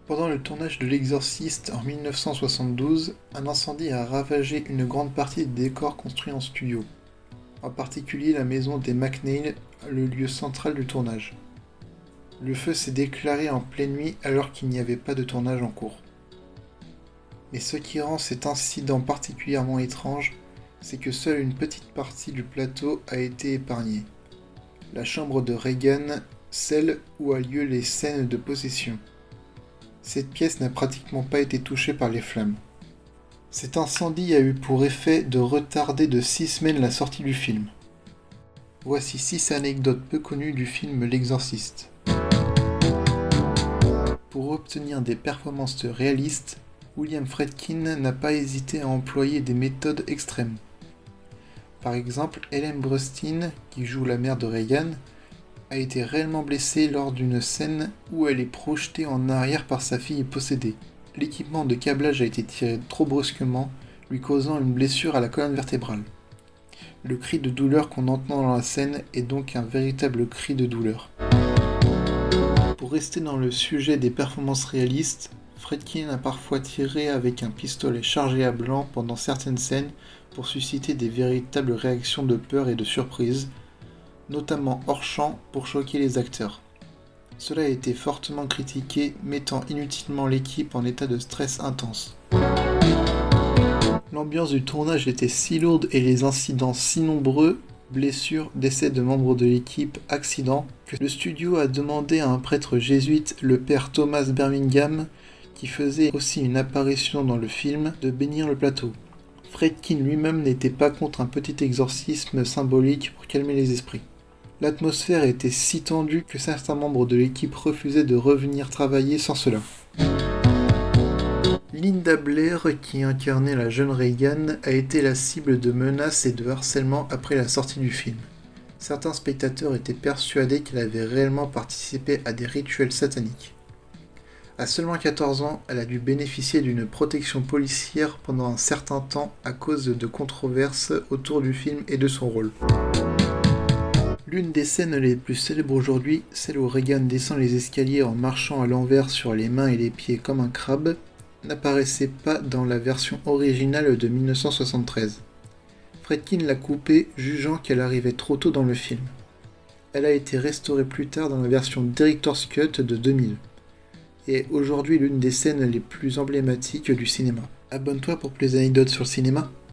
Pendant le tournage de L'Exorciste en 1972, un incendie a ravagé une grande partie des décors construits en studio, en particulier la maison des McNeil, le lieu central du tournage. Le feu s'est déclaré en pleine nuit alors qu'il n'y avait pas de tournage en cours. Mais ce qui rend cet incident particulièrement étrange, c'est que seule une petite partie du plateau a été épargnée. La chambre de Regan, celle où a lieu les scènes de possession. Cette pièce n'a pratiquement pas été touchée par les flammes. Cet incendie a eu pour effet de retarder de 6 semaines la sortie du film. Voici 6 anecdotes peu connues du film L'Exorciste. Pour obtenir des performances réalistes, William Friedkin n'a pas hésité à employer des méthodes extrêmes. Par exemple, Ellen Burstyn, qui joue la mère de Regan, a été réellement blessée lors d'une scène où elle est projetée en arrière par sa fille possédée. L'équipement de câblage a été tiré trop brusquement, lui causant une blessure à la colonne vertébrale. Le cri de douleur qu'on entend dans la scène est donc un véritable cri de douleur. Pour rester dans le sujet des performances réalistes, Friedkin a parfois tiré avec un pistolet chargé à blanc pendant certaines scènes pour susciter des véritables réactions de peur et de surprise, notamment hors champ pour choquer les acteurs. Cela a été fortement critiqué, mettant inutilement l'équipe en état de stress intense. L'ambiance du tournage était si lourde et les incidents si nombreux, blessures, décès de membres de l'équipe, accidents, que le studio a demandé à un prêtre jésuite, le père Thomas Birmingham, qui faisait aussi une apparition dans le film, de bénir le plateau. Friedkin lui-même n'était pas contre un petit exorcisme symbolique pour calmer les esprits. L'atmosphère était si tendue que certains membres de l'équipe refusaient de revenir travailler sans cela. Linda Blair, qui incarnait la jeune Regan, a été la cible de menaces et de harcèlement après la sortie du film. Certains spectateurs étaient persuadés qu'elle avait réellement participé à des rituels sataniques. À seulement 14 ans, elle a dû bénéficier d'une protection policière pendant un certain temps à cause de controverses autour du film et de son rôle. L'une des scènes les plus célèbres aujourd'hui, celle où Regan descend les escaliers en marchant à l'envers sur les mains et les pieds comme un crabe, n'apparaissait pas dans la version originale de 1973. Friedkin l'a coupée, jugeant qu'elle arrivait trop tôt dans le film. Elle a été restaurée plus tard dans la version Director's Cut de 2000, et est aujourd'hui l'une des scènes les plus emblématiques du cinéma. Abonne-toi pour plus d'anecdotes sur le cinéma.